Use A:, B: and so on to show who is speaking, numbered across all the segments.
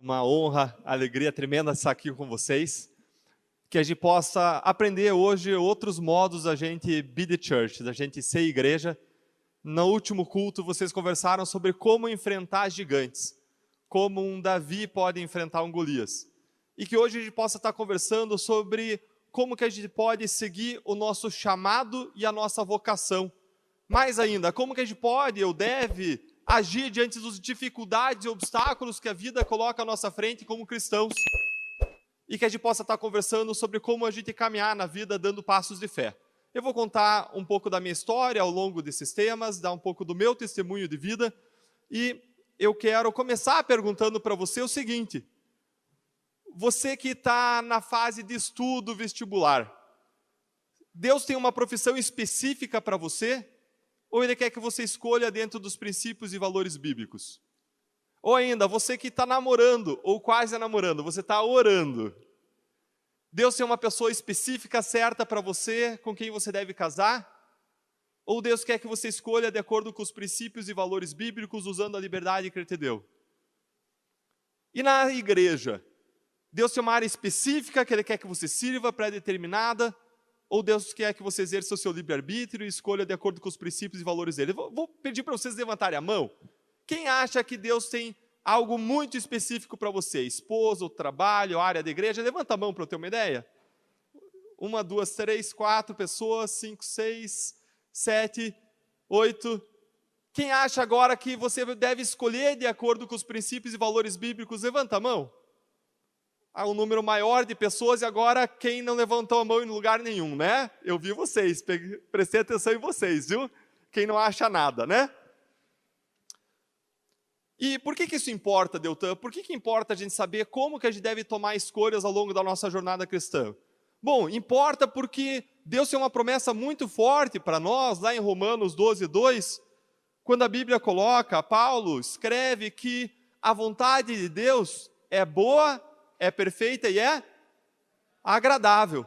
A: Uma honra, alegria tremenda estar aqui com vocês. Que a gente possa aprender hoje outros modos da gente be the church, da gente ser igreja. No último culto, vocês conversaram sobre como enfrentar gigantes, como um Davi pode enfrentar um Golias. E que hoje a gente possa estar conversando sobre como que a gente pode seguir o nosso chamado e a nossa vocação. Mais ainda, como que a gente pode ou deve agir diante das dificuldades e obstáculos que a vida coloca à nossa frente como cristãos. E que a gente possa estar conversando sobre como a gente caminhar na vida dando passos de fé. Eu vou contar um pouco da minha história ao longo desses temas, dar um pouco do meu testemunho de vida. E eu quero começar perguntando para você o seguinte: você que está na fase de estudo vestibular, Deus tem uma profissão específica para você? Ou Ele quer que você escolha dentro dos princípios e valores bíblicos? Ou ainda, você que está namorando, ou quase namorando, você está orando. Deus tem uma pessoa específica certa para você, com quem você deve casar? Ou Deus quer que você escolha de acordo com os princípios e valores bíblicos, usando a liberdade que Ele te deu? E na igreja, Deus tem uma área específica que Ele quer que você sirva, pré-determinada? Ou Deus quer que você exerça o seu livre-arbítrio e escolha de acordo com os princípios e valores dele? Vou pedir para vocês levantarem a mão. Quem acha que Deus tem algo muito específico para você? Esposa, trabalho, área da igreja? Levanta a mão para eu ter uma ideia. 1, 2, 3, 4 pessoas, 5, 6, 7, 8. Quem acha agora que você deve escolher de acordo com os princípios e valores bíblicos? Levanta a mão. Há um número maior de pessoas e agora quem não levantou a mão em lugar nenhum, né? Eu vi vocês, prestei atenção em vocês, viu? Quem não acha nada, né? E por que isso importa, Deltan? Por que importa a gente saber como que a gente deve tomar escolhas ao longo da nossa jornada cristã? Bom, importa porque Deus tem uma promessa muito forte para nós, lá em Romanos 12, 2, quando a Bíblia coloca, Paulo escreve que a vontade de Deus é boa, é perfeita e é agradável.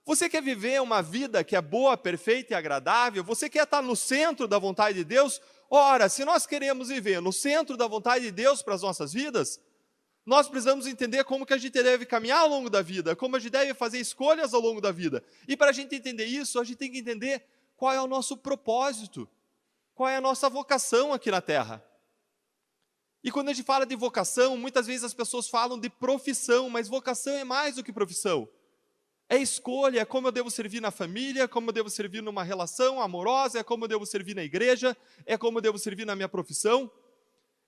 A: Você quer viver uma vida que é boa, perfeita e agradável? Você quer estar no centro da vontade de Deus? Ora, se nós queremos viver no centro da vontade de Deus para as nossas vidas, nós precisamos entender como que a gente deve caminhar ao longo da vida, como a gente deve fazer escolhas ao longo da vida. E para a gente entender isso, a gente tem que entender qual é o nosso propósito, qual é a nossa vocação aqui na Terra. E quando a gente fala de vocação, muitas vezes as pessoas falam de profissão, mas vocação é mais do que profissão. É escolha, é como eu devo servir na família, como eu devo servir numa relação amorosa, é como eu devo servir na igreja, é como eu devo servir na minha profissão,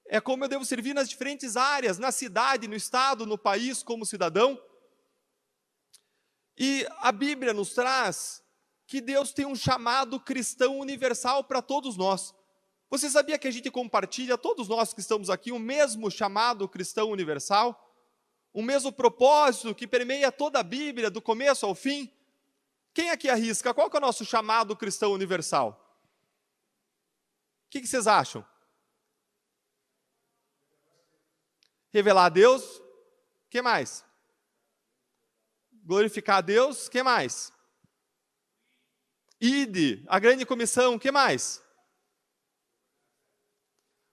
A: é como eu devo servir nas diferentes áreas, na cidade, no estado, no país, como cidadão. E a Bíblia nos traz que Deus tem um chamado cristão universal para todos nós. Você sabia que a gente compartilha, todos nós que estamos aqui, o mesmo chamado cristão universal? O mesmo propósito que permeia toda a Bíblia, do começo ao fim? Quem aqui arrisca? Qual que é o nosso chamado cristão universal? O que vocês acham? Revelar a Deus. O que mais? Glorificar a Deus. O que mais? Ide, a grande comissão. O que mais?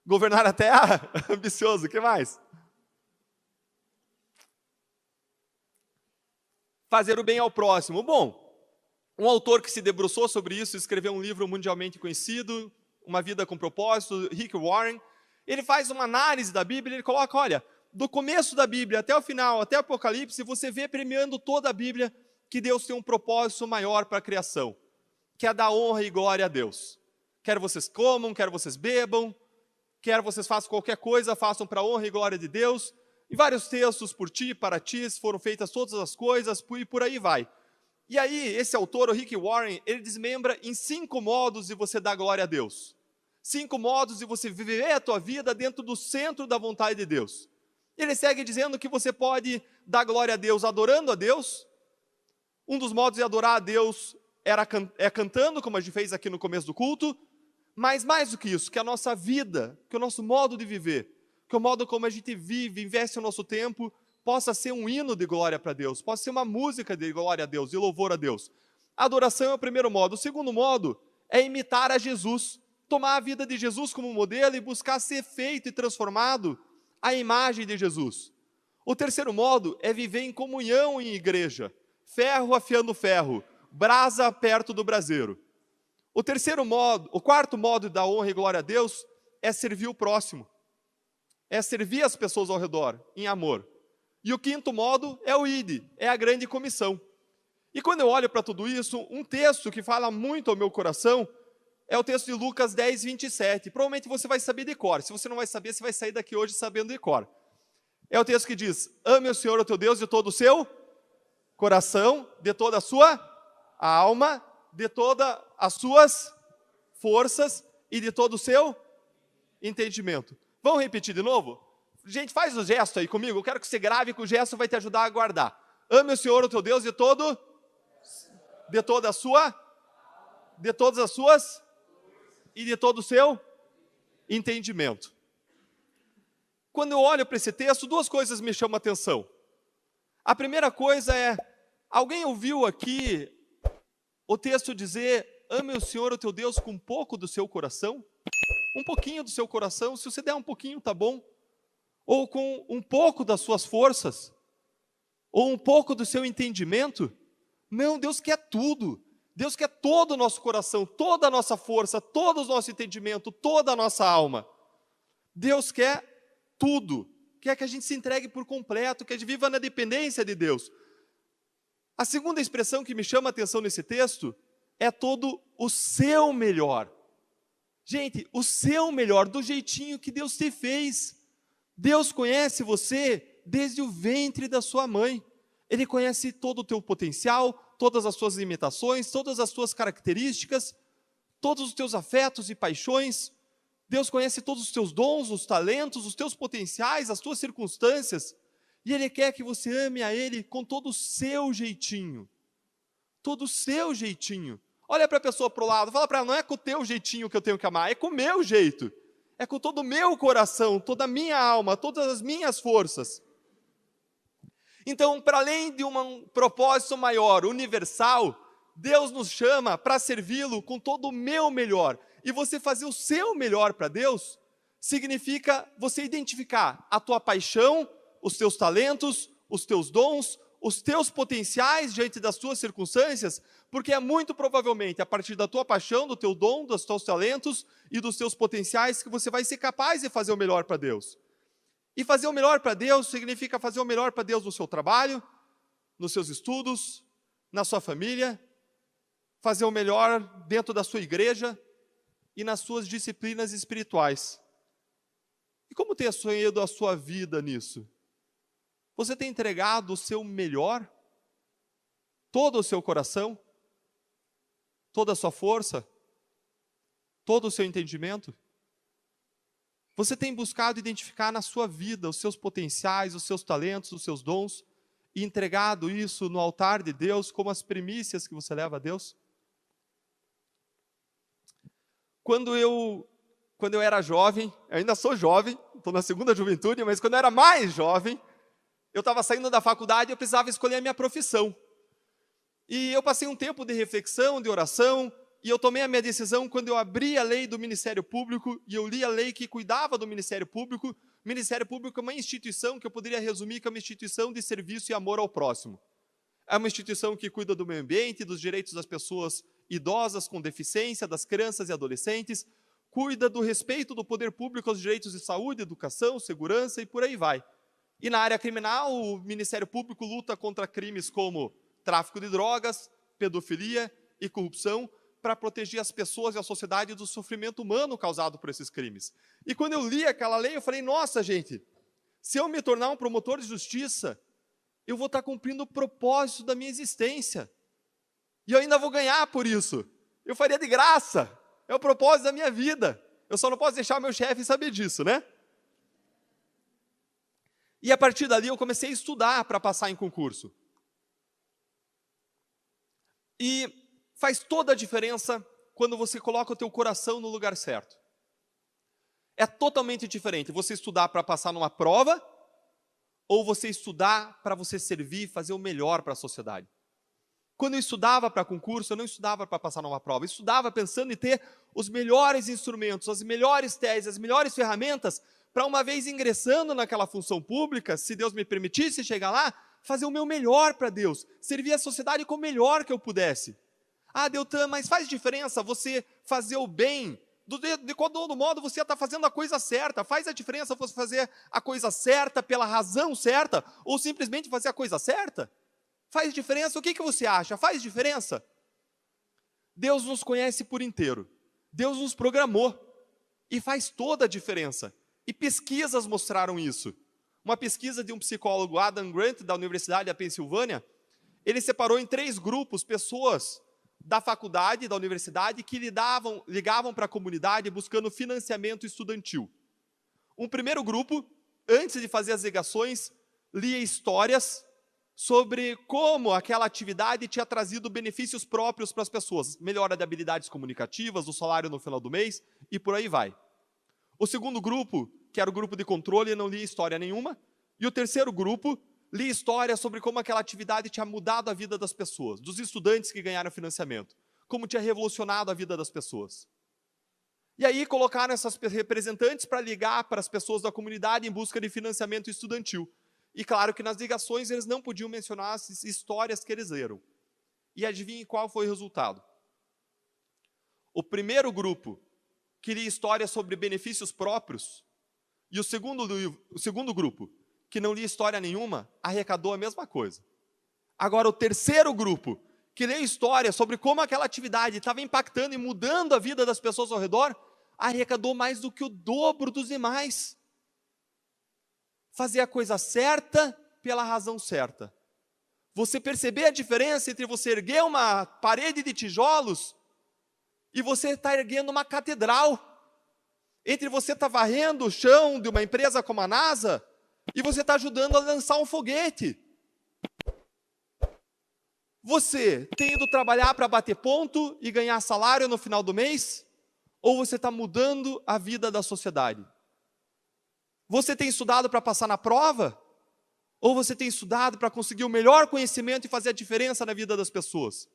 A: Governar a terra, ambicioso, o que mais? Fazer o bem ao próximo. Bom, um autor que se debruçou sobre isso, escreveu um livro mundialmente conhecido, Uma Vida com Propósito, Rick Warren, ele faz uma análise da Bíblia, ele coloca, olha, do começo da Bíblia até o final, até o Apocalipse, você vê premiando toda a Bíblia que Deus tem um propósito maior para a criação, que é dar honra e glória a Deus. Quer vocês comam, quer vocês bebam, quer vocês façam qualquer coisa, façam para a honra e glória de Deus. E vários textos por ti, para ti, foram feitas todas as coisas, e por aí vai. E aí, esse autor, o Rick Warren, ele desmembra em 5 modos de você dar glória a Deus. 5 modos de você viver a tua vida dentro do centro da vontade de Deus. Ele segue dizendo que você pode dar glória a Deus adorando a Deus. Um dos modos de adorar a Deus é cantando, como a gente fez aqui no começo do culto. Mas mais do que isso, que a nossa vida, que o nosso modo de viver, que o modo como a gente vive, investe o nosso tempo, possa ser um hino de glória para Deus, possa ser uma música de glória a Deus, de louvor a Deus. A adoração é o primeiro modo. O segundo modo é imitar a Jesus, tomar a vida de Jesus como modelo e buscar ser feito e transformado à imagem de Jesus. O terceiro modo é viver em comunhão em igreja, ferro afiando ferro, brasa perto do braseiro. O quarto modo da honra e glória a Deus é servir o próximo, é servir as pessoas ao redor, em amor. E o quinto modo é o ID, é a grande comissão. E quando eu olho para tudo isso, um texto que fala muito ao meu coração é o texto de Lucas 10, 27. Provavelmente você vai saber de cor. Se você não vai saber, você vai sair daqui hoje sabendo de cor. É o texto que diz: ame o Senhor, o teu Deus, de todo o seu coração, de toda a sua alma, de todas as suas forças e de todo o seu entendimento. Vamos repetir de novo? Gente, faz o gesto aí comigo. Eu quero que você grave, que o gesto vai te ajudar a guardar. Ame o Senhor, o teu Deus, de todas as suas e de todo o seu entendimento. Quando eu olho para esse texto, duas coisas me chamam a atenção. A primeira coisa é, alguém ouviu aqui o texto dizer: ame o Senhor, o teu Deus, com um pouco do seu coração? Um pouquinho do seu coração, se você der um pouquinho, tá bom. Ou com um pouco das suas forças, ou um pouco do seu entendimento. Não, Deus quer tudo. Deus quer todo o nosso coração, toda a nossa força, todo o nosso entendimento, toda a nossa alma. Deus quer tudo. Quer que a gente se entregue por completo, que a gente viva na dependência de Deus. A segunda expressão que me chama a atenção nesse texto é todo o seu melhor. Gente, o seu melhor, do jeitinho que Deus te fez. Deus conhece você desde o ventre da sua mãe. Ele conhece todo o teu potencial, todas as suas limitações, todas as suas características, todos os teus afetos e paixões. Deus conhece todos os teus dons, os talentos, os teus potenciais, as tuas circunstâncias. E Ele quer que você ame a Ele com todo o seu jeitinho. Todo o seu jeitinho. Olha para a pessoa para o lado, fala para ela: não é com o teu jeitinho que eu tenho que amar, é com o meu jeito. É com todo o meu coração, toda a minha alma, todas as minhas forças. Então, para além de um propósito maior, universal, Deus nos chama para servi-lo com todo o meu melhor. E você fazer o seu melhor para Deus significa você identificar a tua paixão, os teus talentos, os teus dons, os teus potenciais diante das tuas circunstâncias, porque é muito provavelmente a partir da tua paixão, do teu dom, dos teus talentos e dos teus potenciais que você vai ser capaz de fazer o melhor para Deus. E fazer o melhor para Deus significa fazer o melhor para Deus no seu trabalho, nos seus estudos, na sua família, fazer o melhor dentro da sua igreja e nas suas disciplinas espirituais. E como tem sonhado a sua vida nisso? Você tem entregado o seu melhor? Todo o seu coração? Toda a sua força? Todo o seu entendimento? Você tem buscado identificar na sua vida os seus potenciais, os seus talentos, os seus dons e entregado isso no altar de Deus como as primícias que você leva a Deus? Quando eu era jovem, eu ainda sou jovem, estou na segunda juventude, mas quando eu era mais jovem, eu estava saindo da faculdade e eu precisava escolher a minha profissão. E eu passei um tempo de reflexão, de oração, e eu tomei a minha decisão quando eu abri a lei do Ministério Público e eu li a lei que cuidava do Ministério Público. O Ministério Público é uma instituição que eu poderia resumir que é uma instituição de serviço e amor ao próximo. É uma instituição que cuida do meio ambiente, dos direitos das pessoas idosas com deficiência, das crianças e adolescentes, cuida do respeito do poder público aos direitos de saúde, educação, segurança e por aí vai. E na área criminal, o Ministério Público luta contra crimes como tráfico de drogas, pedofilia e corrupção, para proteger as pessoas e a sociedade do sofrimento humano causado por esses crimes. E quando eu li aquela lei, eu falei: nossa, gente, se eu me tornar um promotor de justiça, eu vou estar cumprindo o propósito da minha existência. E eu ainda vou ganhar por isso. Eu faria de graça. É o propósito da minha vida. Eu só não posso deixar o meu chefe saber disso, né? E a partir dali eu comecei a estudar para passar em concurso. E faz toda a diferença quando você coloca o teu coração no lugar certo. É totalmente diferente você estudar para passar numa prova ou você estudar para você servir, fazer o melhor para a sociedade. Quando eu estudava para concurso, eu não estudava para passar numa prova, eu estudava pensando em ter os melhores instrumentos, as melhores teses, as melhores ferramentas para uma vez ingressando naquela função pública, se Deus me permitisse chegar lá, fazer o meu melhor para Deus, servir a sociedade com o melhor que eu pudesse. Ah, Deltan, mas faz diferença você fazer o bem? De todo modo, você está fazendo a coisa certa. Faz a diferença você fazer a coisa certa pela razão certa ou simplesmente fazer a coisa certa? Faz diferença? O que você acha? Faz diferença? Deus nos conhece por inteiro. Deus nos programou e faz toda a diferença. E pesquisas mostraram isso. Uma pesquisa de um psicólogo, Adam Grant, da Universidade da Pensilvânia, ele separou em 3 grupos pessoas da faculdade, da universidade, que ligavam para a comunidade buscando financiamento estudantil. Um primeiro grupo, antes de fazer as ligações, lia histórias sobre como aquela atividade tinha trazido benefícios próprios para as pessoas, melhora de habilidades comunicativas, o salário no final do mês e por aí vai. O segundo grupo, que era o grupo de controle, não lia história nenhuma, e o terceiro grupo lia histórias sobre como aquela atividade tinha mudado a vida das pessoas, dos estudantes que ganharam financiamento, como tinha revolucionado a vida das pessoas. E aí colocaram essas representantes para ligar para as pessoas da comunidade em busca de financiamento estudantil. E claro que nas ligações eles não podiam mencionar as histórias que eles leram. E adivinhem qual foi o resultado? O primeiro grupo que lia histórias sobre benefícios próprios e o segundo grupo, que não lia história nenhuma, arrecadou a mesma coisa. Agora, o terceiro grupo, que lê história sobre como aquela atividade estava impactando e mudando a vida das pessoas ao redor, arrecadou mais do que o dobro dos demais. Fazer a coisa certa pela razão certa. Você perceber a diferença entre você erguer uma parede de tijolos e você está erguendo uma catedral. Entre você estar varrendo o chão de uma empresa como a NASA e você está ajudando a lançar um foguete. Você tem ido trabalhar para bater ponto e ganhar salário no final do mês? Ou você está mudando a vida da sociedade? Você tem estudado para passar na prova? Ou você tem estudado para conseguir o melhor conhecimento e fazer a diferença na vida das pessoas?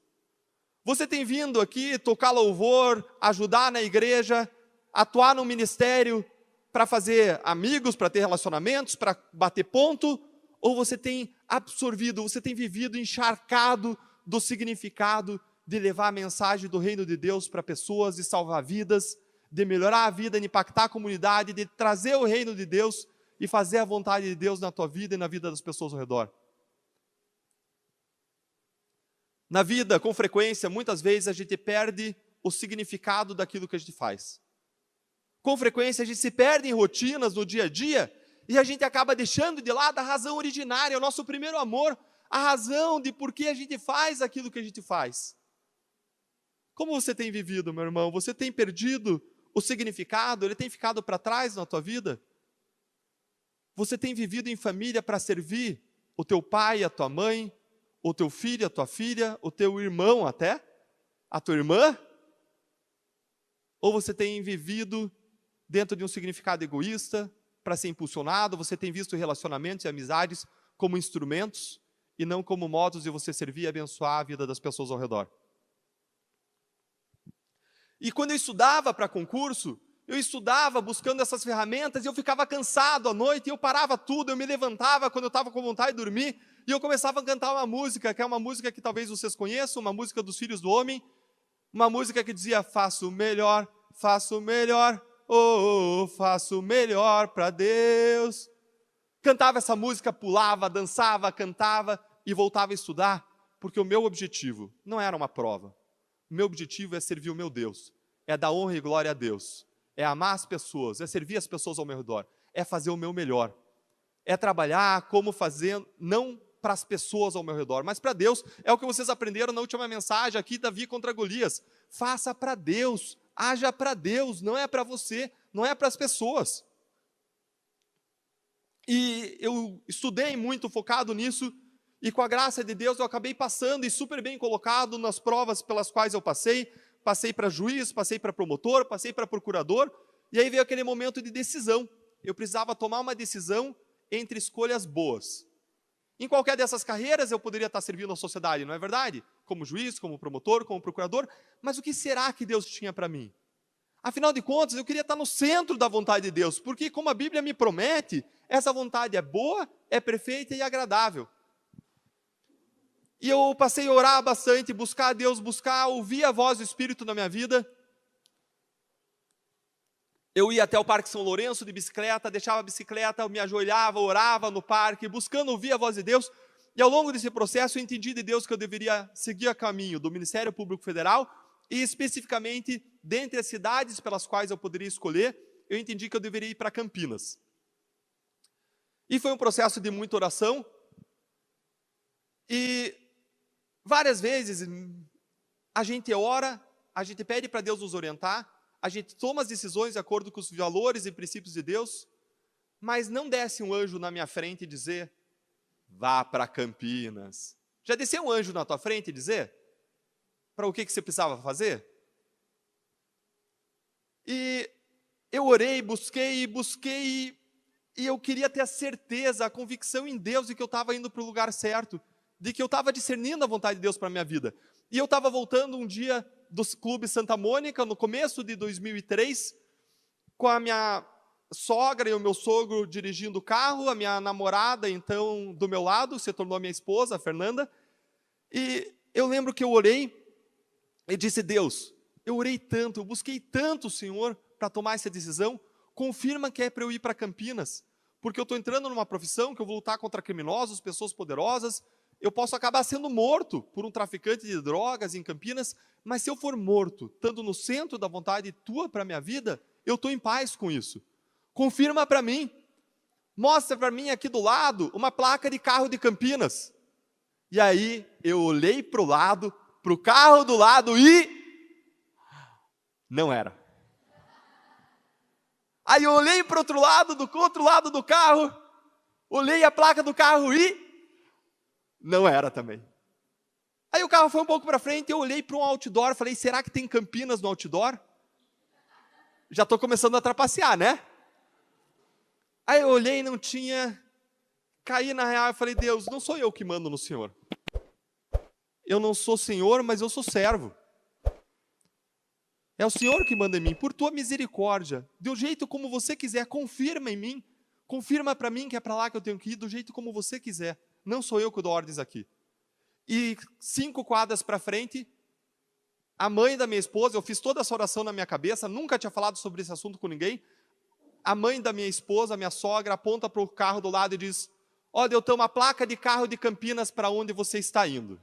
A: Você tem vindo aqui tocar louvor, ajudar na igreja, atuar no ministério para fazer amigos, para ter relacionamentos, para bater ponto? Ou você tem absorvido, você tem vivido encharcado do significado de levar a mensagem do reino de Deus para pessoas, de salvar vidas, de melhorar a vida, de impactar a comunidade, de trazer o reino de Deus e fazer a vontade de Deus na tua vida e na vida das pessoas ao redor? Na vida, com frequência, muitas vezes a gente perde o significado daquilo que a gente faz. Com frequência a gente se perde em rotinas no dia a dia e a gente acaba deixando de lado a razão originária, o nosso primeiro amor, a razão de por que a gente faz aquilo que a gente faz. Como você tem vivido, meu irmão? Você tem perdido o significado? Ele tem ficado para trás na tua vida? Você tem vivido em família para servir o teu pai, a tua mãe, o teu filho, a tua filha, o teu irmão até, a tua irmã? Ou você tem vivido dentro de um significado egoísta, para ser impulsionado? Você tem visto relacionamentos e amizades como instrumentos e não como modos de você servir e abençoar a vida das pessoas ao redor? E quando eu estudava para concurso, eu estudava buscando essas ferramentas e eu ficava cansado à noite, e eu parava tudo, eu me levantava quando eu estava com vontade de dormir, e eu começava a cantar uma música, que é uma música que talvez vocês conheçam, uma música dos Filhos do Homem, uma música que dizia: faço melhor, oh, faço melhor para Deus. Cantava essa música, pulava, dançava, cantava e voltava a estudar, porque o meu objetivo não era uma prova. O meu objetivo é servir o meu Deus, é dar honra e glória a Deus, é amar as pessoas, é servir as pessoas ao meu redor, é fazer o meu melhor, é trabalhar como fazer, não para as pessoas ao meu redor, mas para Deus. É o que vocês aprenderam na última mensagem aqui, Davi contra Golias. Faça para Deus, haja para Deus, não é para você, não é para as pessoas. E eu estudei muito focado nisso, e com a graça de Deus eu acabei passando e super bem colocado nas provas pelas quais eu passei para juiz, passei para promotor, passei para procurador, e aí veio aquele momento de decisão. Eu precisava tomar uma decisão entre escolhas boas. Em qualquer dessas carreiras eu poderia estar servindo à sociedade, não é verdade? Como juiz, como promotor, como procurador, mas o que será que Deus tinha para mim? Afinal de contas, eu queria estar no centro da vontade de Deus, porque como a Bíblia me promete, essa vontade é boa, é perfeita e agradável. E eu passei a orar bastante, buscar a Deus, ouvir a voz do Espírito na minha vida. Eu ia até o Parque São Lourenço de bicicleta, deixava a bicicleta, eu me ajoelhava, orava no parque, buscando ouvir a voz de Deus. E ao longo desse processo eu entendi de Deus que eu deveria seguir a caminho do Ministério Público Federal e especificamente, dentre as cidades pelas quais eu poderia escolher, eu entendi que eu deveria ir para Campinas. E foi um processo de muita oração. E várias vezes a gente ora, a gente pede para Deus nos orientar, a gente toma as decisões de acordo com os valores e princípios de Deus, mas não desce um anjo na minha frente e dizer, vá para Campinas. Já desceu um anjo na tua frente e dizer para o que você precisava fazer? E eu orei, busquei, e eu queria ter a certeza, a convicção em Deus de que eu estava indo para o lugar certo, de que eu estava discernindo a vontade de Deus para a minha vida. E eu estava voltando um dia do Clube Santa Mônica, no começo de 2003, com a minha sogra e o meu sogro dirigindo o carro, a minha namorada, então, do meu lado, se tornou a minha esposa, a Fernanda. E eu lembro que eu orei e disse, Deus, eu orei tanto, eu busquei tanto o Senhor para tomar essa decisão, confirma que é para eu ir para Campinas, porque eu estou entrando numa profissão que eu vou lutar contra criminosos, pessoas poderosas, eu posso acabar sendo morto por um traficante de drogas em Campinas, mas se eu for morto, estando no centro da vontade tua para a minha vida, eu estou em paz com isso. Confirma para mim, mostra para mim aqui do lado uma placa de carro de Campinas. E aí eu olhei para o lado, para o carro do lado e não era. Aí eu olhei para o outro lado do carro, olhei a placa do carro e não era também. Aí o carro foi um pouco para frente, eu olhei para um outdoor, falei, será que tem Campinas no outdoor? Já estou começando a trapacear, né? Aí eu olhei e não tinha, caí na real e falei, Deus, não sou eu que mando no Senhor. Eu não sou Senhor, mas eu sou servo. É o Senhor que manda em mim, por tua misericórdia, do jeito como você quiser, confirma em mim, confirma para mim que é para lá que eu tenho que ir, do jeito como você quiser. Não sou eu que dou ordens aqui. E 5 quadras para frente, a mãe da minha esposa, eu fiz toda essa oração na minha cabeça, nunca tinha falado sobre esse assunto com ninguém. A mãe da minha esposa, minha sogra, aponta para o carro do lado e diz, olha, eu tenho uma placa de carro de Campinas para onde você está indo.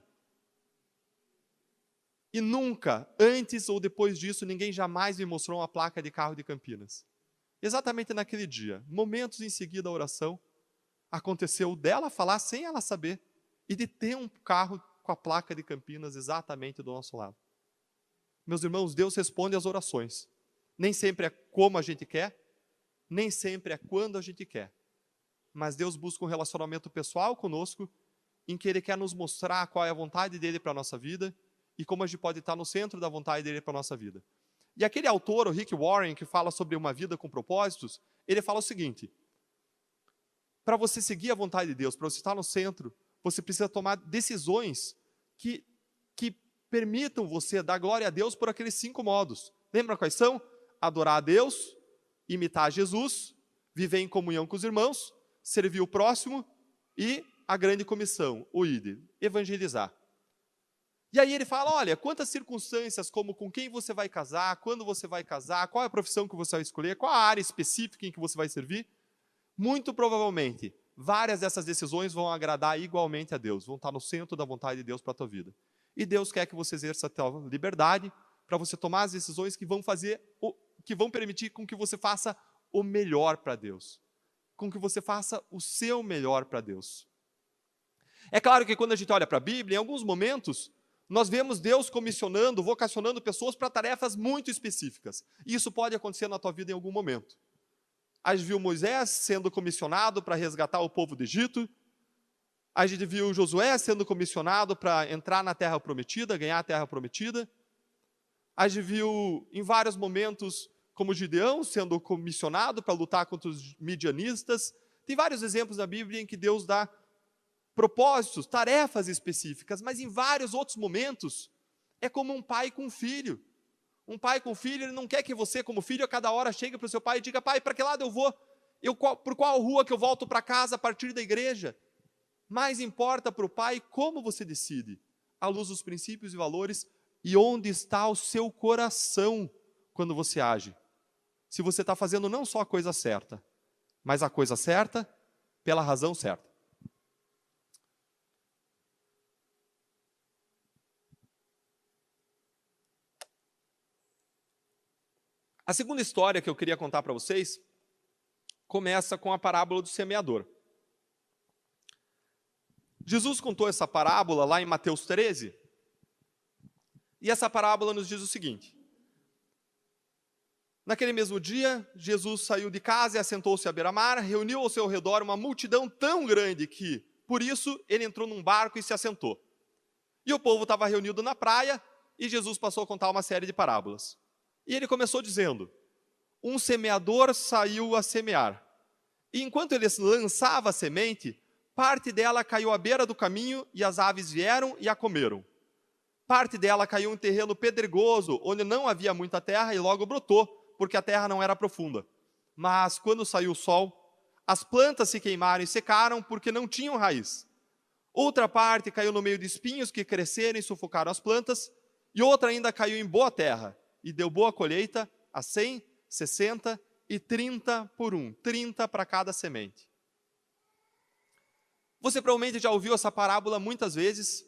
A: E nunca, antes ou depois disso, ninguém jamais me mostrou uma placa de carro de Campinas. Exatamente naquele dia, momentos em seguida a oração, aconteceu dela falar sem ela saber, e de ter um carro com a placa de Campinas exatamente do nosso lado. Meus irmãos, Deus responde às orações. Nem sempre é como a gente quer, nem sempre é quando a gente quer. Mas Deus busca um relacionamento pessoal conosco, em que Ele quer nos mostrar qual é a vontade dEle para a nossa vida, e como a gente pode estar no centro da vontade dEle para a nossa vida. E aquele autor, o Rick Warren, que fala sobre uma vida com propósitos, ele fala o seguinte, para você seguir a vontade de Deus, para você estar no centro, você precisa tomar decisões que permitam você dar glória a Deus por aqueles 5 modos. Lembra quais são? Adorar a Deus, imitar Jesus, viver em comunhão com os irmãos, servir o próximo e a grande comissão, o ID, evangelizar. E aí ele fala, olha, quantas circunstâncias, como com quem você vai casar, quando você vai casar, qual é a profissão que você vai escolher, qual a área específica em que você vai servir, muito provavelmente, várias dessas decisões vão agradar igualmente a Deus, vão estar no centro da vontade de Deus para a tua vida. E Deus quer que você exerça a tua liberdade para você tomar as decisões que vão permitir com que você faça o melhor para Deus, com que você faça o seu melhor para Deus. É claro que quando a gente olha para a Bíblia, em alguns momentos, nós vemos Deus comissionando, vocacionando pessoas para tarefas muito específicas. E isso pode acontecer na tua vida em algum momento. A gente viu Moisés sendo comissionado para resgatar o povo do Egito. A gente viu Josué sendo comissionado para entrar na terra prometida, ganhar a terra prometida. A gente viu em vários momentos como Gideão sendo comissionado para lutar contra os midianistas. Tem vários exemplos na Bíblia em que Deus dá propósitos, tarefas específicas, mas em vários outros momentos é como um pai com um filho. Um pai com filho, ele não quer que você, como filho, a cada hora chegue para o seu pai e diga: pai, para que lado eu vou? Por qual rua que eu volto para casa a partir da igreja? Mais importa para o pai como você decide, à luz dos princípios e valores, e onde está o seu coração quando você age. Se você está fazendo não só a coisa certa, mas a coisa certa pela razão certa. A segunda história que eu queria contar para vocês começa com a parábola do semeador. Jesus contou essa parábola lá em Mateus 13, e essa parábola nos diz o seguinte: naquele mesmo dia, Jesus saiu de casa e assentou-se à beira-mar, reuniu ao seu redor uma multidão tão grande que, por isso, ele entrou num barco e se assentou. E o povo estava reunido na praia, e Jesus passou a contar uma série de parábolas. E ele começou dizendo: um semeador saiu a semear. E enquanto ele lançava a semente, parte dela caiu à beira do caminho, e as aves vieram e a comeram. Parte dela caiu em terreno pedregoso, onde não havia muita terra, e logo brotou, porque a terra não era profunda. Mas, quando saiu o sol, as plantas se queimaram e secaram, porque não tinham raiz. Outra parte caiu no meio de espinhos que cresceram e sufocaram as plantas, e outra ainda caiu em boa terra, e deu boa colheita a 100, 60 e 30 por um, 30 para cada semente. Você provavelmente já ouviu essa parábola muitas vezes.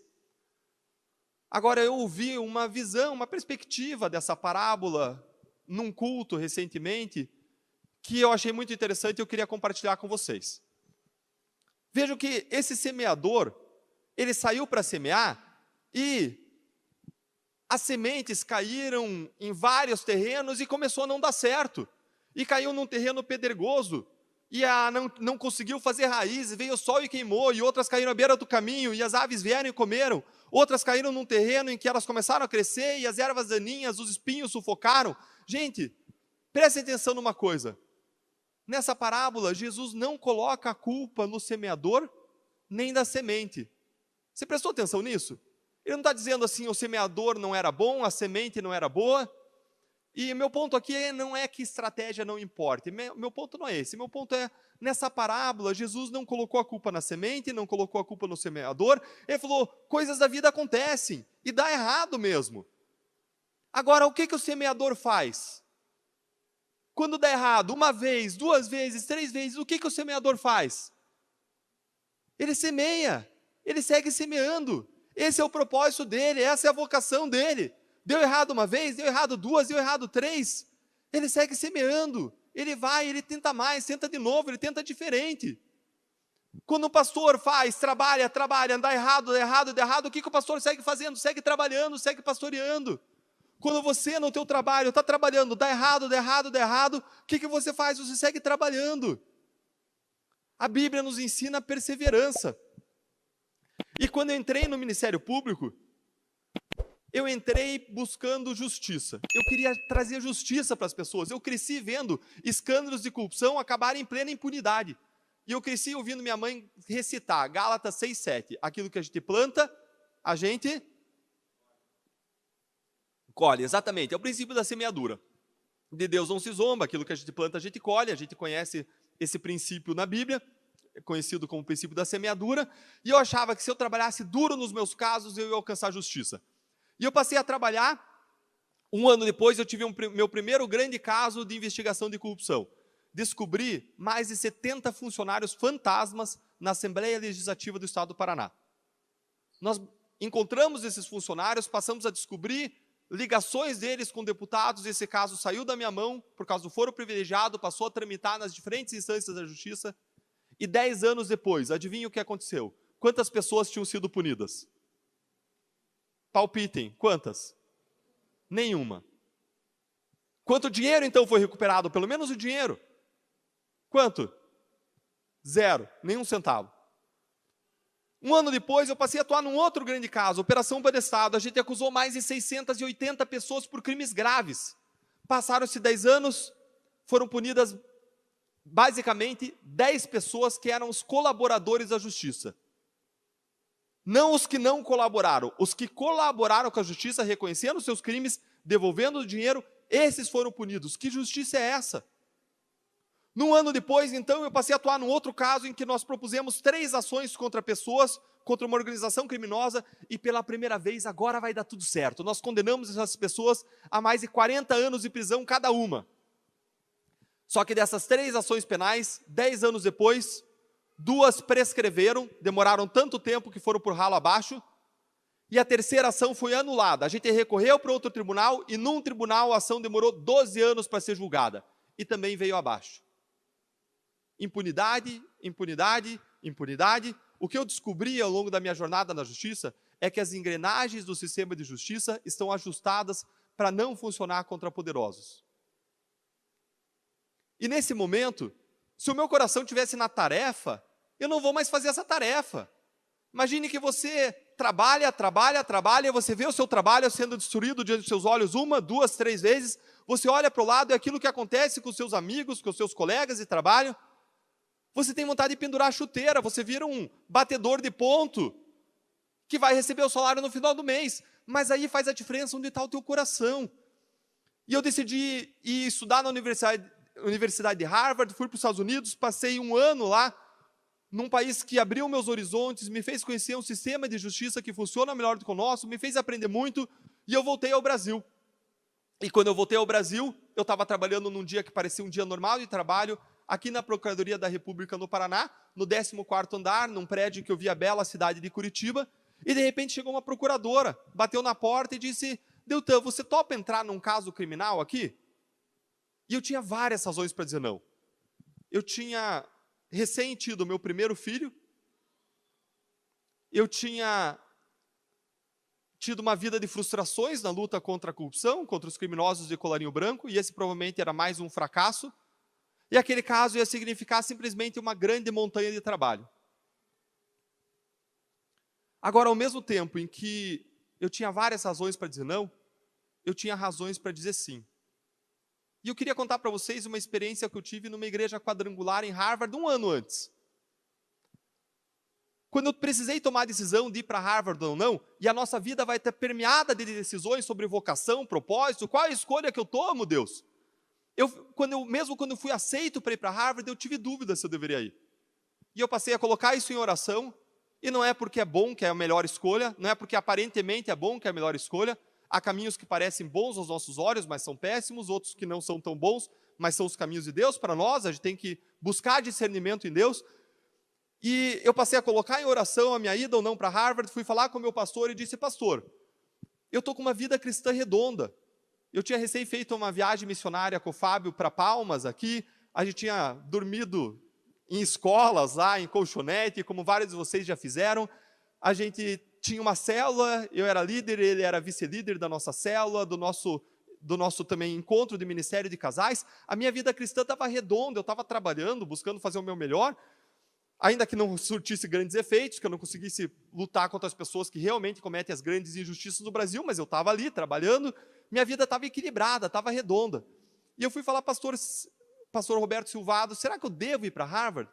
A: Agora, eu ouvi uma visão, uma perspectiva dessa parábola num culto recentemente, que eu achei muito interessante e eu queria compartilhar com vocês. Vejam que esse semeador, ele saiu para semear e as sementes caíram em vários terrenos e começou a não dar certo. E caiu num terreno pedregoso e não conseguiu fazer raiz, veio o sol e queimou, e outras caíram à beira do caminho e as aves vieram e comeram. Outras caíram num terreno em que elas começaram a crescer e as ervas daninhas, os espinhos sufocaram. Gente, prestem atenção numa coisa. Nessa parábola, Jesus não coloca a culpa no semeador nem da semente. Você prestou atenção nisso? Ele não está dizendo assim, o semeador não era bom, a semente não era boa. E meu ponto aqui não é que estratégia não importe. Meu ponto não é esse. Meu ponto é, nessa parábola, Jesus não colocou a culpa na semente, não colocou a culpa no semeador. Ele falou, coisas da vida acontecem e dá errado mesmo. Agora, o que o semeador faz? Quando dá errado, uma vez, duas vezes, três vezes, o que o semeador faz? Ele semeia, ele segue semeando. Esse é o propósito dele, essa é a vocação dele. Deu errado uma vez, deu errado duas, deu errado três. Ele segue semeando, ele vai, ele tenta mais, tenta de novo, ele tenta diferente. Quando o pastor trabalha, dá errado, o que o pastor segue fazendo? Segue trabalhando, segue pastoreando. Quando você no teu trabalho está trabalhando, dá errado, o que você faz? Você segue trabalhando. A Bíblia nos ensina perseverança. E quando eu entrei no Ministério Público, eu entrei buscando justiça. Eu queria trazer justiça para as pessoas. Eu cresci vendo escândalos de corrupção acabarem em plena impunidade. E eu cresci ouvindo minha mãe recitar Gálatas 6:7. Aquilo que a gente planta, a gente colhe. Exatamente, é o princípio da semeadura. De Deus não se zomba, aquilo que a gente planta, a gente colhe. A gente conhece esse princípio na Bíblia, conhecido como o princípio da semeadura. E eu achava que se eu trabalhasse duro nos meus casos, eu ia alcançar justiça. E eu passei a trabalhar, um ano depois eu tive meu primeiro grande caso de investigação de corrupção. Descobri mais de 70 funcionários fantasmas na Assembleia Legislativa do Estado do Paraná. Nós encontramos esses funcionários, passamos a descobrir ligações deles com deputados, esse caso saiu da minha mão, por causa do foro privilegiado, passou a tramitar nas diferentes instâncias da justiça, e 10 anos depois, adivinha o que aconteceu? Quantas pessoas tinham sido punidas? Palpitem, quantas? Nenhuma. Quanto dinheiro então foi recuperado? Pelo menos o dinheiro. Quanto? 0, nenhum centavo. Um ano depois eu passei a atuar num outro grande caso, Operação Banestado. A gente acusou mais de 680 pessoas por crimes graves. Passaram-se 10 anos, foram punidas basicamente 10 pessoas que eram os colaboradores da justiça. Não os que não colaboraram. Os que colaboraram com a justiça, reconhecendo seus crimes, devolvendo o dinheiro, esses foram punidos. Que justiça é essa? Num ano depois, então, eu passei a atuar num outro caso em que nós propusemos 3 ações contra pessoas, contra uma organização criminosa, e pela primeira vez agora vai dar tudo certo. Nós condenamos essas pessoas a mais de 40 anos de prisão cada uma. Só que dessas 3 ações penais, 10 anos depois, 2 prescreveram, demoraram tanto tempo que foram por ralo abaixo, e a terceira ação foi anulada. A gente recorreu para outro tribunal, e num tribunal a ação demorou 12 anos para ser julgada, e também veio abaixo. Impunidade, impunidade, impunidade. O que eu descobri ao longo da minha jornada na justiça é que as engrenagens do sistema de justiça estão ajustadas para não funcionar contra poderosos. E nesse momento, se o meu coração estivesse na tarefa, eu não vou mais fazer essa tarefa. Imagine que você trabalha, você vê o seu trabalho sendo destruído diante dos seus olhos 1, 2, 3 vezes, você olha para o lado e aquilo que acontece com os seus amigos, com os seus colegas de trabalho, você tem vontade de pendurar a chuteira, você vira um batedor de ponto, que vai receber o salário no final do mês, mas aí faz a diferença onde está o teu coração. E eu decidi ir estudar na Universidade de Harvard, fui para os Estados Unidos, passei 1 ano lá, num país que abriu meus horizontes, me fez conhecer um sistema de justiça que funciona melhor do que o nosso, me fez aprender muito, e eu voltei ao Brasil. E quando eu voltei ao Brasil, eu estava trabalhando num dia que parecia um dia normal de trabalho, aqui na Procuradoria da República no Paraná, no 14º andar, num prédio que eu via a bela cidade de Curitiba, e de repente chegou uma procuradora, bateu na porta e disse: Deltan, você topa entrar num caso criminal aqui? E eu tinha várias razões para dizer não. Eu tinha recém tido o meu primeiro filho, eu tinha tido uma vida de frustrações na luta contra a corrupção, contra os criminosos de colarinho branco, e esse provavelmente era mais um fracasso, e aquele caso ia significar simplesmente uma grande montanha de trabalho. Agora, ao mesmo tempo em que eu tinha várias razões para dizer não, eu tinha razões para dizer sim. E eu queria contar para vocês uma experiência que eu tive numa igreja quadrangular em Harvard 1 ano antes. Quando eu precisei tomar a decisão de ir para Harvard ou não, e a nossa vida vai estar permeada de decisões sobre vocação, propósito, qual é a escolha que eu tomo, Deus? Mesmo quando eu fui aceito para ir para Harvard, eu tive dúvida se eu deveria ir. E eu passei a colocar isso em oração, e não é porque é bom que é a melhor escolha, não é porque aparentemente é bom que é a melhor escolha. Há caminhos que parecem bons aos nossos olhos, mas são péssimos, outros que não são tão bons, mas são os caminhos de Deus para nós, a gente tem que buscar discernimento em Deus. E eu passei a colocar em oração a minha ida ou não para Harvard, fui falar com o meu pastor e disse: pastor, eu estou com uma vida cristã redonda. Eu tinha recém feito uma viagem missionária com o Fábio para Palmas aqui, a gente tinha dormido em escolas lá, em colchonete, como vários de vocês já fizeram. A gente tinha uma célula, eu era líder, ele era vice-líder da nossa célula, do nosso também encontro de ministério de casais. A minha vida cristã estava redonda, eu estava trabalhando, buscando fazer o meu melhor, ainda que não surtisse grandes efeitos, que eu não conseguisse lutar contra as pessoas que realmente cometem as grandes injustiças do Brasil, mas eu estava ali trabalhando, minha vida estava equilibrada, estava redonda. E eu fui falar, pastor Roberto Silvado, será que eu devo ir para Harvard?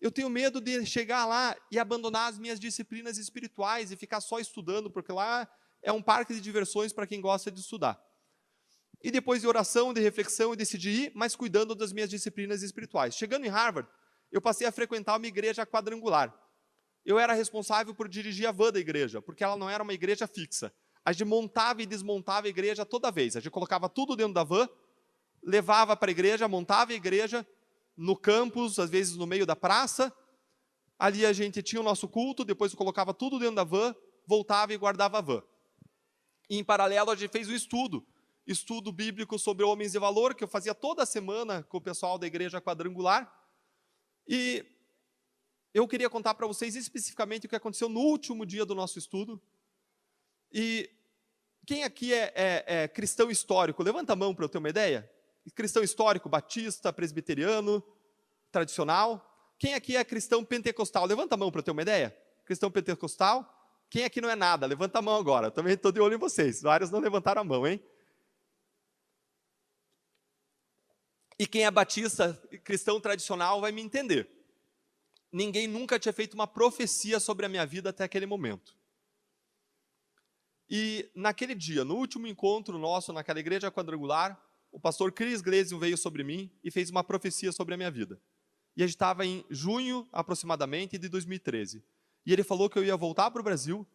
A: Eu tenho medo de chegar lá e abandonar as minhas disciplinas espirituais e ficar só estudando, porque lá é um parque de diversões para quem gosta de estudar. E depois de oração, de reflexão, eu decidi ir, mas cuidando das minhas disciplinas espirituais. Chegando em Harvard, eu passei a frequentar uma igreja quadrangular. Eu era responsável por dirigir a van da igreja, porque ela não era uma igreja fixa. A gente montava e desmontava a igreja toda vez. A gente colocava tudo dentro da van, levava para a igreja, montava a igreja no campus, às vezes no meio da praça. Ali a gente tinha o nosso culto, depois eu colocava tudo dentro da van, voltava e guardava a van. E em paralelo a gente fez um estudo bíblico sobre homens de valor, que eu fazia toda semana com o pessoal da igreja quadrangular. E eu queria contar para vocês especificamente o que aconteceu no último dia do nosso estudo. E quem aqui é cristão histórico? Levanta a mão para eu ter uma ideia. Cristão histórico, batista, presbiteriano, tradicional. Quem aqui é cristão pentecostal? Levanta a mão para eu ter uma ideia. Cristão pentecostal. Quem aqui não é nada? Levanta a mão agora. Eu também estou de olho em vocês. Vários não levantaram a mão, hein? E quem é batista, cristão tradicional, vai me entender. Ninguém nunca tinha feito uma profecia sobre a minha vida até aquele momento. E naquele dia, no último encontro nosso naquela igreja quadrangular, o pastor Chris Glesio veio sobre mim e fez uma profecia sobre a minha vida. E a gente estava em junho, aproximadamente, de 2013. E ele falou que eu ia voltar para o Brasil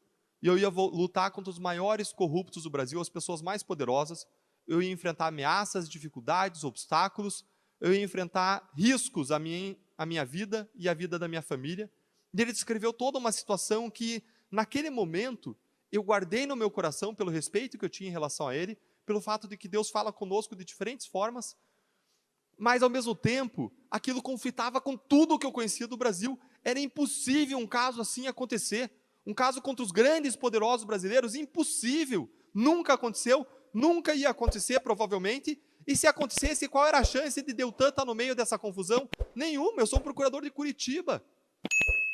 A: e eu ia lutar contra os maiores corruptos do Brasil, as pessoas mais poderosas. Eu ia enfrentar ameaças, dificuldades, obstáculos. Eu ia enfrentar riscos à minha vida e à vida da minha família. E ele descreveu toda uma situação que, naquele momento, eu guardei no meu coração pelo respeito que eu tinha em relação a ele, pelo fato de que Deus fala conosco de diferentes formas, mas, ao mesmo tempo, aquilo conflitava com tudo o que eu conhecia do Brasil. Era impossível um caso assim acontecer. Um caso contra os grandes, poderosos brasileiros, impossível. Nunca aconteceu, nunca ia acontecer, provavelmente. E se acontecesse, qual era a chance de Deltan estar no meio dessa confusão? Nenhuma, eu sou um procurador de Curitiba.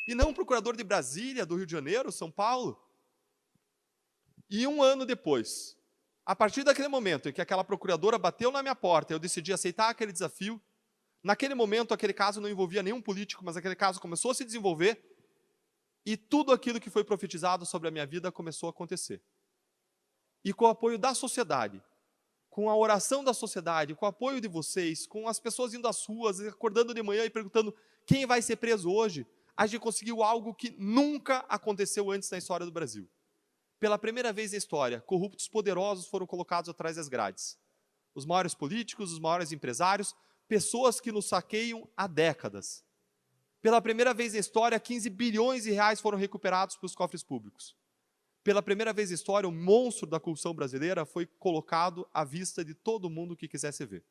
A: E não um procurador de Brasília, do Rio de Janeiro, São Paulo. E um ano depois, a partir daquele momento em que aquela procuradora bateu na minha porta, eu decidi aceitar aquele desafio. Naquele momento, aquele caso não envolvia nenhum político, mas aquele caso começou a se desenvolver e tudo aquilo que foi profetizado sobre a minha vida começou a acontecer. E com o apoio da sociedade, com a oração da sociedade, com o apoio de vocês, com as pessoas indo às ruas, acordando de manhã e perguntando quem vai ser preso hoje, a gente conseguiu algo que nunca aconteceu antes na história do Brasil. Pela primeira vez na história, corruptos poderosos foram colocados atrás das grades. Os maiores políticos, os maiores empresários, pessoas que nos saqueiam há décadas. Pela primeira vez na história, 15 bilhões de reais foram recuperados para os cofres públicos. Pela primeira vez na história, o monstro da corrupção brasileira foi colocado à vista de todo mundo que quisesse ver.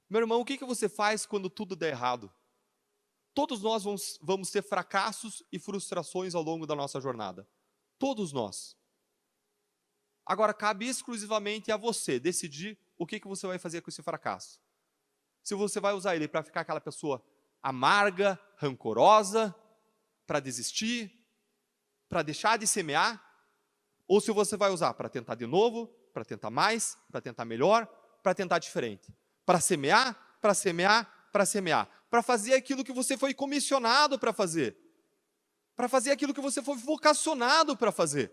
A: Meu irmão, o que você faz quando tudo der errado? Todos nós vamos ter fracassos e frustrações ao longo da nossa jornada. Todos nós. Agora, cabe exclusivamente a você decidir o que você vai fazer com esse fracasso. Se você vai usar ele para ficar aquela pessoa amarga, rancorosa, para desistir, para deixar de semear, ou se você vai usar para tentar de novo, para tentar mais, para tentar melhor, para tentar diferente. Para semear, para semear, para semear. Para fazer aquilo que você foi comissionado para fazer. Para fazer aquilo que você foi vocacionado para fazer.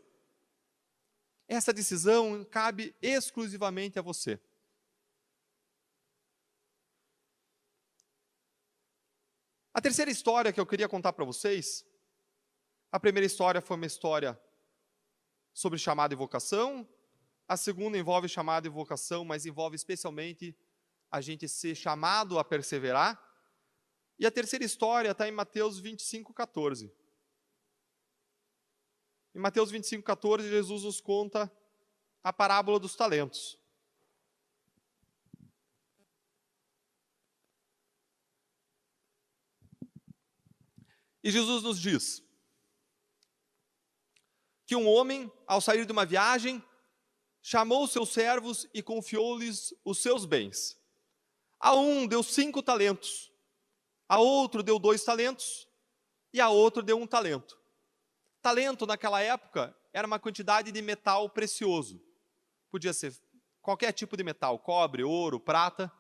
A: Essa decisão cabe exclusivamente a você. A terceira história que eu queria contar para vocês, a primeira história foi uma história sobre chamado e vocação, a segunda envolve chamado e vocação, mas envolve especialmente a gente ser chamado a perseverar. E a terceira história está em Mateus 25:14. Em Mateus 25:14, Jesus nos conta a parábola dos talentos. E Jesus nos diz que um homem, ao sair de uma viagem, chamou os seus servos e confiou-lhes os seus bens. A um deu 5 talentos, a outro deu 2 talentos e a outro deu 1 talento. Talento, naquela época, era uma quantidade de metal precioso. Podia ser qualquer tipo de metal, cobre, ouro, prata.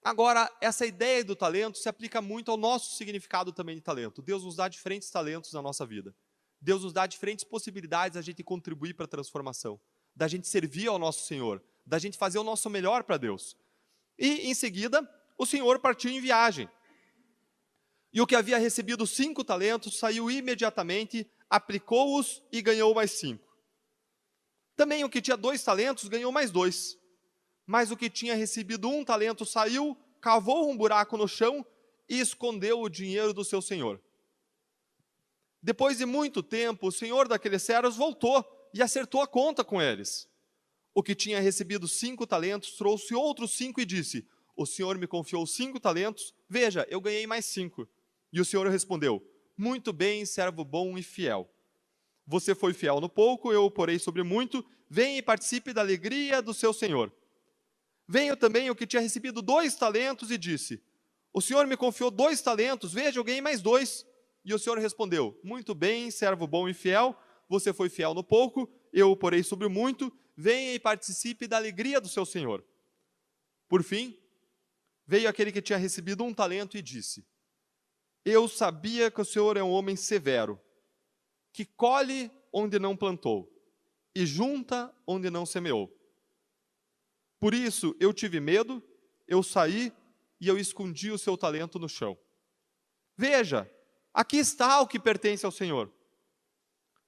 A: Agora, essa ideia do talento se aplica muito ao nosso significado também de talento. Deus nos dá diferentes talentos na nossa vida. Deus nos dá diferentes possibilidades da gente contribuir para a transformação, da gente servir ao nosso Senhor, da gente fazer o nosso melhor para Deus. E, em seguida, o Senhor partiu em viagem. E o que havia recebido 5 talentos saiu imediatamente, aplicou-os e ganhou mais 5. Também o que tinha 2 talentos ganhou mais 2. Mas o que tinha recebido 1 talento saiu, cavou um buraco no chão e escondeu o dinheiro do seu senhor. Depois de muito tempo, o senhor daqueles servos voltou e acertou a conta com eles. O que tinha recebido 5 talentos trouxe outros 5 e disse: o senhor me confiou 5 talentos, veja, eu ganhei mais 5. E o senhor respondeu: muito bem, servo bom e fiel. Você foi fiel no pouco, eu o porei sobre muito, venha e participe da alegria do seu senhor. Veio também o que tinha recebido 2 talentos e disse: o senhor me confiou 2 talentos, veja, eu ganhei mais 2. E o senhor respondeu: muito bem, servo bom e fiel, você foi fiel no pouco, eu o porei sobre muito, venha e participe da alegria do seu senhor. Por fim, veio aquele que tinha recebido 1 talento e disse: Eu sabia que o Senhor é um homem severo, que colhe onde não plantou e junta onde não semeou. Por isso eu tive medo, eu saí e eu escondi o seu talento no chão. Veja, aqui está o que pertence ao Senhor.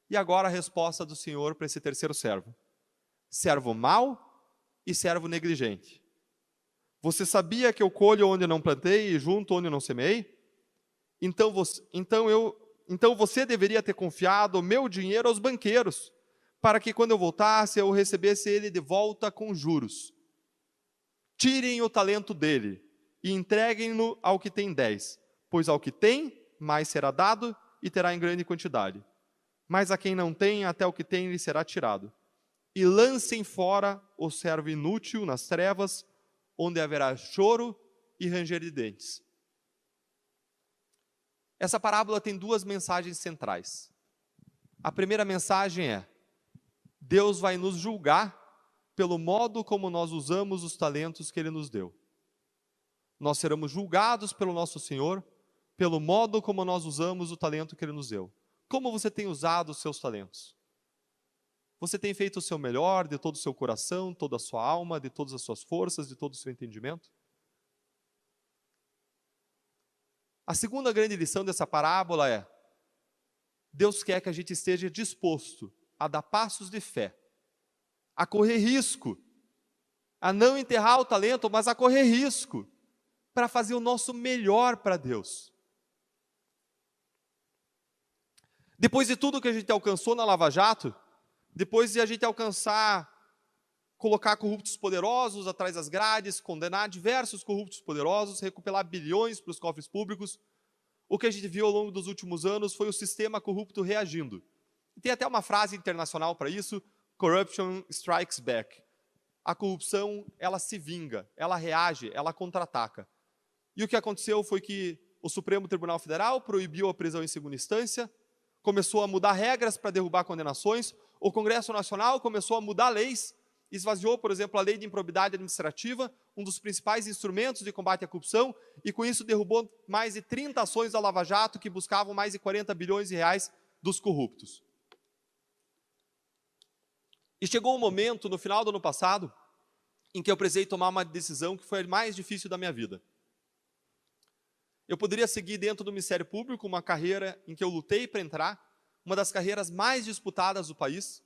A: E agora a resposta do Senhor para esse terceiro servo. Servo mau e servo negligente. Você sabia que eu colho onde não plantei e junto onde não semeei? Então você deveria ter confiado o meu dinheiro aos banqueiros, para que quando eu voltasse eu recebesse ele de volta com juros. Tirem o talento dele e entreguem-no ao que tem 10, pois ao que tem, mais será dado e terá em grande quantidade. Mas a quem não tem, até o que tem lhe será tirado. E lancem fora o servo inútil nas trevas, onde haverá choro e ranger de dentes. Essa parábola tem duas mensagens centrais. A primeira mensagem é: Deus vai nos julgar pelo modo como nós usamos os talentos que Ele nos deu. Nós seremos julgados pelo nosso Senhor pelo modo como nós usamos o talento que Ele nos deu. Como você tem usado os seus talentos? Você tem feito o seu melhor de todo o seu coração, toda a sua alma, de todas as suas forças, de todo o seu entendimento? A segunda grande lição dessa parábola é: Deus quer que a gente esteja disposto a dar passos de fé, a correr risco, a não enterrar o talento, mas a correr risco, para fazer o nosso melhor para Deus. Depois de tudo que a gente alcançou na Lava Jato, depois de a gente colocar corruptos poderosos atrás das grades, condenar diversos corruptos poderosos, recuperar bilhões para os cofres públicos, o que a gente viu ao longo dos últimos anos foi o sistema corrupto reagindo. E tem até uma frase internacional para isso: corruption strikes back. A corrupção, ela se vinga, ela reage, ela contra-ataca. E o que aconteceu foi que o Supremo Tribunal Federal proibiu a prisão em segunda instância, começou a mudar regras para derrubar condenações, o Congresso Nacional começou a mudar leis, esvaziou, por exemplo, a lei de improbidade administrativa, um dos principais instrumentos de combate à corrupção, e com isso derrubou mais de 30 ações da Lava Jato que buscavam mais de 40 bilhões de reais dos corruptos. E chegou um momento, no final do ano passado, em que eu precisei tomar uma decisão que foi a mais difícil da minha vida. Eu poderia seguir dentro do Ministério Público uma carreira em que eu lutei para entrar, uma das carreiras mais disputadas do país,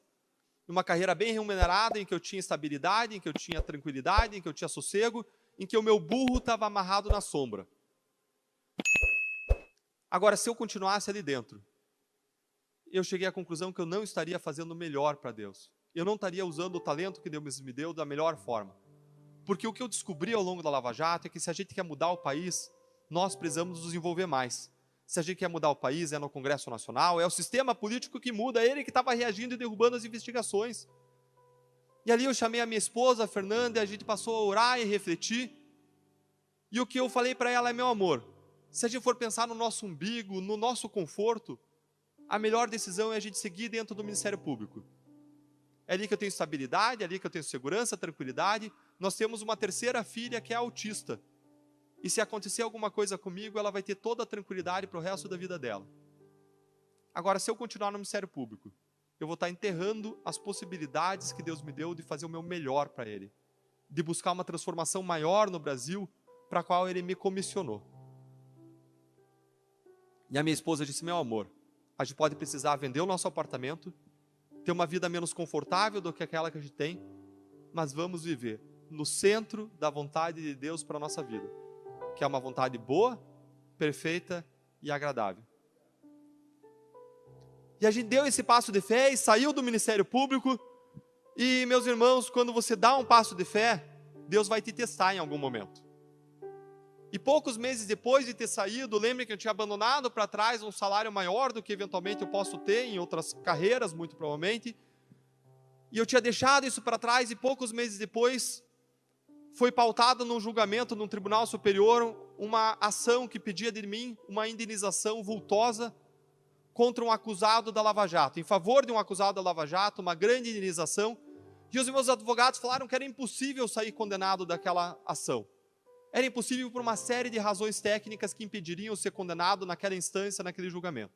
A: uma carreira bem remunerada, em que eu tinha estabilidade, em que eu tinha tranquilidade, em que eu tinha sossego, em que o meu burro estava amarrado na sombra. Agora, se eu continuasse ali dentro, eu cheguei à conclusão que eu não estaria fazendo o melhor para Deus. Eu não estaria usando o talento que Deus me deu da melhor forma. Porque o que eu descobri ao longo da Lava Jato é que se a gente quer mudar o país, nós precisamos nos envolver mais. Se a gente quer mudar o país, é no Congresso Nacional, é o sistema político que muda, é ele que estava reagindo e derrubando as investigações. E ali eu chamei a minha esposa, a Fernanda, e a gente passou a orar e refletir. E o que eu falei para ela é: meu amor, se a gente for pensar no nosso umbigo, no nosso conforto, a melhor decisão é a gente seguir dentro do Ministério Público. É ali que eu tenho estabilidade, é ali que eu tenho segurança, tranquilidade. Nós temos uma terceira filha que é autista. E se acontecer alguma coisa comigo, ela vai ter toda a tranquilidade para o resto da vida dela. Agora, se eu continuar no Ministério Público, eu vou estar enterrando as possibilidades que Deus me deu de fazer o meu melhor para Ele, de buscar uma transformação maior no Brasil, para a qual Ele me comissionou. E a minha esposa disse: meu amor, a gente pode precisar vender o nosso apartamento, ter uma vida menos confortável do que aquela que a gente tem, mas vamos viver no centro da vontade de Deus para a nossa vida, que é uma vontade boa, perfeita e agradável. E a gente deu esse passo de fé e saiu do Ministério Público. E, meus irmãos, quando você dá um passo de fé, Deus vai te testar em algum momento. E poucos meses depois de ter saído, lembre que eu tinha abandonado para trás um salário maior do que eventualmente eu posso ter em outras carreiras, muito provavelmente. E eu tinha deixado isso para trás, e poucos meses depois foi pautado num julgamento num tribunal superior uma ação que pedia de mim uma indenização vultosa contra um acusado da Lava Jato, em favor de um acusado da Lava Jato, uma grande indenização. E os meus advogados falaram que era impossível sair condenado daquela ação. Era impossível por uma série de razões técnicas que impediriam ser condenado naquela instância, naquele julgamento.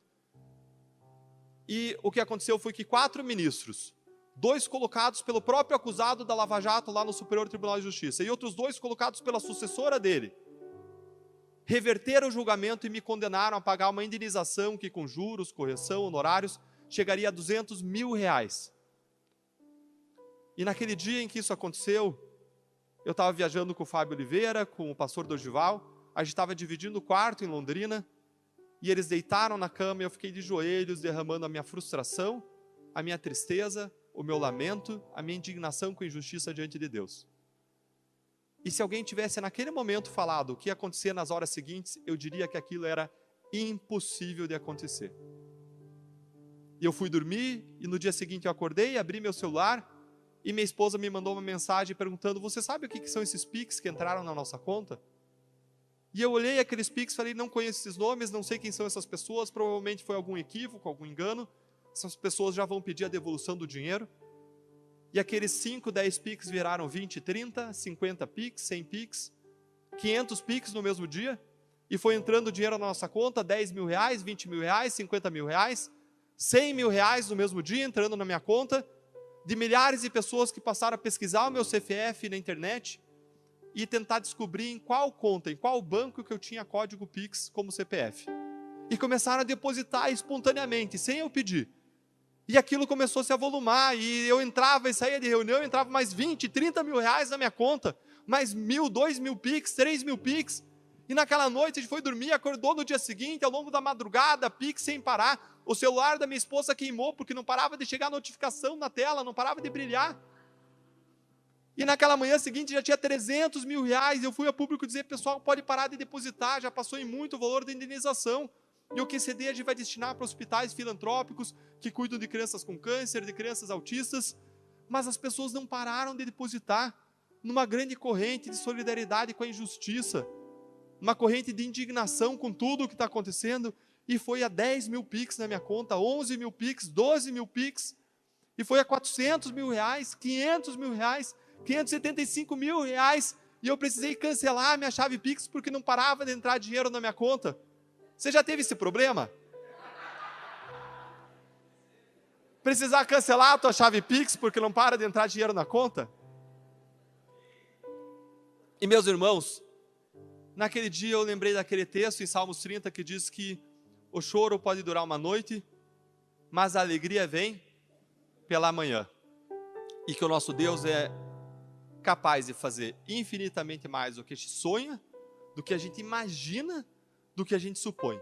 A: E o que aconteceu foi que 4 ministros, 2 colocados pelo próprio acusado da Lava Jato lá no Superior Tribunal de Justiça e outros 2 colocados pela sucessora dele, reverteram o julgamento e me condenaram a pagar uma indenização que, com juros, correção, honorários, chegaria a R$200 mil. E naquele dia em que isso aconteceu, eu estava viajando com o Fábio Oliveira, com o pastor Dorival, a gente estava dividindo o quarto em Londrina, e eles deitaram na cama e eu fiquei de joelhos, derramando a minha frustração, a minha tristeza, o meu lamento, a minha indignação com a injustiça diante de Deus. E se alguém tivesse naquele momento falado o que ia acontecer nas horas seguintes, eu diria que aquilo era impossível de acontecer. E eu fui dormir, e no dia seguinte eu acordei, abri meu celular, e minha esposa me mandou uma mensagem perguntando: você sabe o que são esses Pix que entraram na nossa conta? E eu olhei aqueles Pix e falei: não conheço esses nomes, não sei quem são essas pessoas, provavelmente foi algum equívoco, algum engano, essas pessoas já vão pedir a devolução do dinheiro. E aqueles 5, 10 Pix viraram 20, 30, 50 Pix, 100 Pix, 500 Pix no mesmo dia, e foi entrando dinheiro na nossa conta, R$10 mil, R$20 mil, R$50 mil, R$100 mil no mesmo dia entrando na minha conta, de milhares de pessoas que passaram a pesquisar o meu CPF na internet e tentar descobrir em qual conta, em qual banco que eu tinha código Pix como CPF. E começaram a depositar espontaneamente, sem eu pedir. E aquilo começou a se avolumar, e eu entrava e saía de reunião, entrava mais 20, 30 mil reais na minha conta, mais 1.000, 2.000 Pix, 3.000 Pix. E naquela noite a gente foi dormir, acordou no dia seguinte, ao longo da madrugada, Pix sem parar. O celular da minha esposa queimou, porque não parava de chegar notificação na tela, não parava de brilhar. E naquela manhã seguinte já tinha 300 mil reais, eu fui a público dizer: pessoal, pode parar de depositar, já passou em muito o valor da indenização. E o que exceder a gente vai destinar para hospitais filantrópicos que cuidam de crianças com câncer, de crianças autistas. Mas as pessoas não pararam de depositar numa grande corrente de solidariedade com a injustiça, uma corrente de indignação com tudo o que está acontecendo. E foi a 10 mil Pix na minha conta, 11 mil Pix, 12 mil Pix, e foi a 400 mil reais, 500 mil reais, 575 mil reais, e eu precisei cancelar a minha chave Pix porque não parava de entrar dinheiro na minha conta. Você já teve esse problema? Precisar cancelar a tua chave Pix porque não para de entrar dinheiro na conta? E meus irmãos, naquele dia eu lembrei daquele texto em Salmos 30 que diz que o choro pode durar uma noite, mas a alegria vem pela manhã. E que o nosso Deus é capaz de fazer infinitamente mais do que a gente sonha, do que a gente imagina, do que a gente supõe.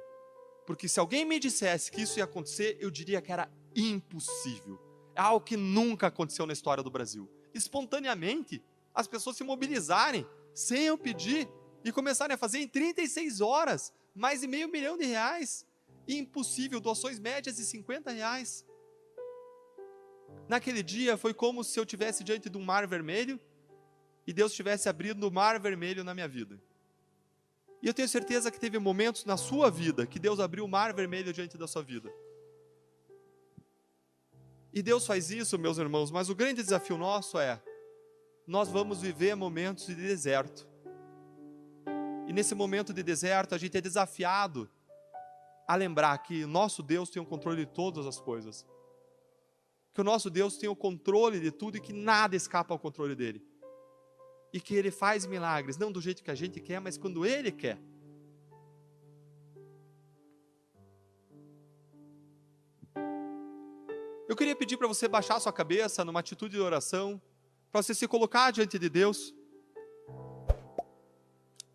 A: Porque se alguém me dissesse que isso ia acontecer, eu diria que era impossível. É algo que nunca aconteceu na história do Brasil. Espontaneamente, as pessoas se mobilizarem, sem eu pedir, e começarem a fazer em 36 horas, mais de R$500 mil. Impossível, doações médias de R$50. Naquele dia foi como se eu estivesse diante de um mar vermelho, e Deus estivesse abrindo o mar vermelho na minha vida. E eu tenho certeza que teve momentos na sua vida que Deus abriu o mar vermelho diante da sua vida. E Deus faz isso, meus irmãos, mas o grande desafio nosso é: nós vamos viver momentos de deserto. E nesse momento de deserto, a gente é desafiado a lembrar que o nosso Deus tem o controle de todas as coisas. Que o nosso Deus tem o controle de tudo e que nada escapa ao controle dele. E que Ele faz milagres, não do jeito que a gente quer, mas quando Ele quer. Eu queria pedir para você baixar sua cabeça numa atitude de oração, para você se colocar diante de Deus.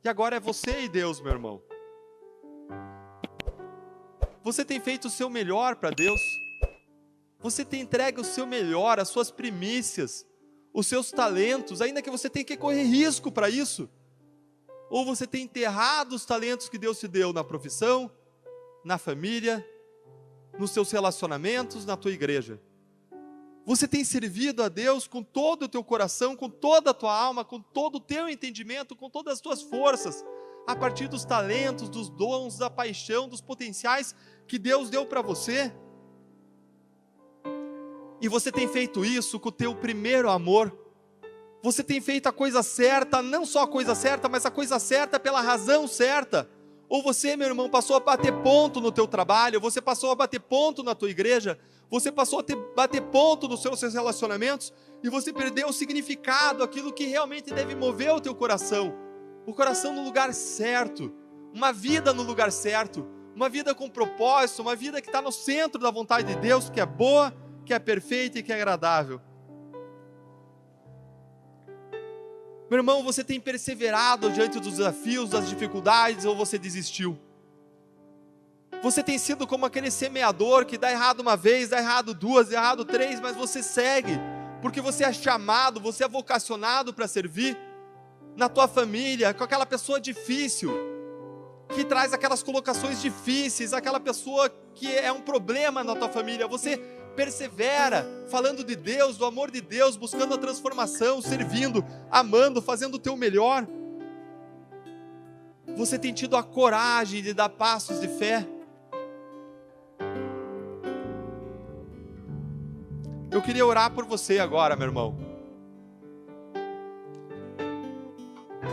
A: E agora é você e Deus, meu irmão. Você tem feito o seu melhor para Deus? Você tem entregue o seu melhor, as suas primícias, os seus talentos, ainda que você tenha que correr risco para isso? Ou você tem enterrado os talentos que Deus te deu na profissão, na família, nos seus relacionamentos, na tua igreja? Você tem servido a Deus com todo o teu coração, com toda a tua alma, com todo o teu entendimento, com todas as tuas forças, a partir dos talentos, dos dons, da paixão, dos potenciais que Deus deu para você? E você tem feito isso com o teu primeiro amor, Você tem feito a coisa certa, não só a coisa certa, mas a coisa certa pela razão certa. Ou você, meu irmão, passou a bater ponto no teu trabalho, você passou a bater ponto na tua igreja, você passou a bater ponto nos seus relacionamentos, e você perdeu o significado, aquilo que realmente deve mover o teu coração. O coração no lugar certo, uma vida no lugar certo, uma vida com propósito, uma vida que está no centro da vontade de Deus, que é boa, que é perfeita e que é agradável. Meu irmão, você tem perseverado diante dos desafios, das dificuldades, ou você desistiu? Você tem sido como aquele semeador que dá errado uma vez, dá errado duas, dá errado três, mas você segue, porque você é chamado, você é vocacionado para servir na tua família, com aquela pessoa difícil, que traz aquelas colocações difíceis, aquela pessoa que é um problema na tua família. Você persevera, falando de Deus, do amor de Deus, buscando a transformação, servindo, amando, fazendo o teu melhor. Você tem tido a coragem de dar passos de fé. Eu queria orar por você agora, meu irmão.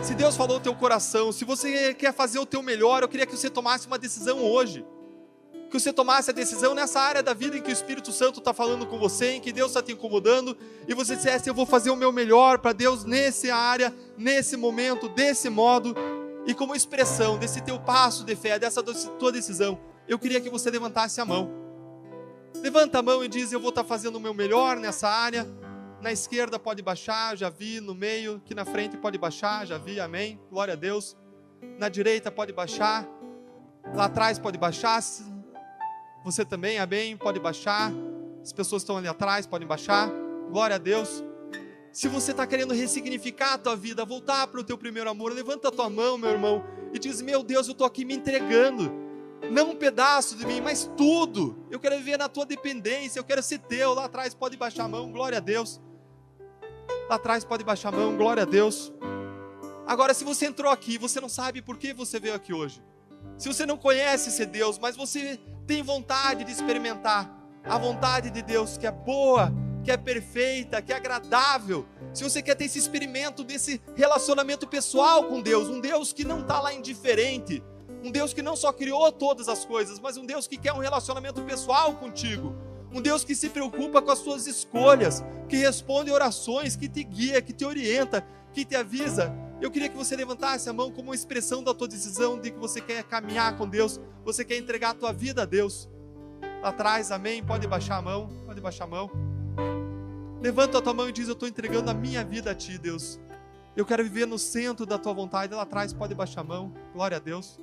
A: Se Deus falou o teu coração, se você quer fazer o teu melhor, eu queria que você tomasse uma decisão hoje. Que você tomasse a decisão nessa área da vida em que o Espírito Santo está falando com você, em que Deus está te incomodando, e você dissesse: eu vou fazer o meu melhor para Deus nessa área, nesse momento, desse modo, e como expressão desse teu passo de fé, dessa tua decisão, eu queria que você levantasse a mão. Levanta a mão e diz: eu vou estar fazendo o meu melhor nessa área. Na esquerda pode baixar, já vi. No meio, aqui na frente pode baixar, já vi, amém, glória a Deus. Na direita pode baixar, lá atrás pode baixar, você também, amém, pode baixar. As pessoas que estão ali atrás podem baixar, glória a Deus. Se você está querendo ressignificar a tua vida, voltar para o teu primeiro amor, levanta a tua mão, meu irmão, e diz: meu Deus, eu estou aqui me entregando, não um pedaço de mim, mas tudo. Eu quero viver na tua dependência, eu quero ser teu. Lá atrás pode baixar a mão, glória a Deus. Lá atrás pode baixar a mão, glória a Deus. Agora, se você entrou aqui, você não sabe por que você veio aqui hoje. Se você não conhece esse Deus, mas você tem vontade de experimentar a vontade de Deus, que é boa, que é perfeita, que é agradável. Se você quer ter esse experimento desse relacionamento pessoal com Deus, um Deus que não está lá indiferente, um Deus que não só criou todas as coisas, mas um Deus que quer um relacionamento pessoal contigo, um Deus que se preocupa com as suas escolhas, que responde orações, que te guia, que te orienta, que te avisa. Eu queria que você levantasse a mão como uma expressão da tua decisão de que você quer caminhar com Deus, você quer entregar a tua vida a Deus. Lá atrás, amém, pode baixar a mão, pode baixar a mão. Levanta a tua mão e diz: eu estou entregando a minha vida a ti, Deus. Eu quero viver no centro da tua vontade. Lá atrás, pode baixar a mão, glória a Deus.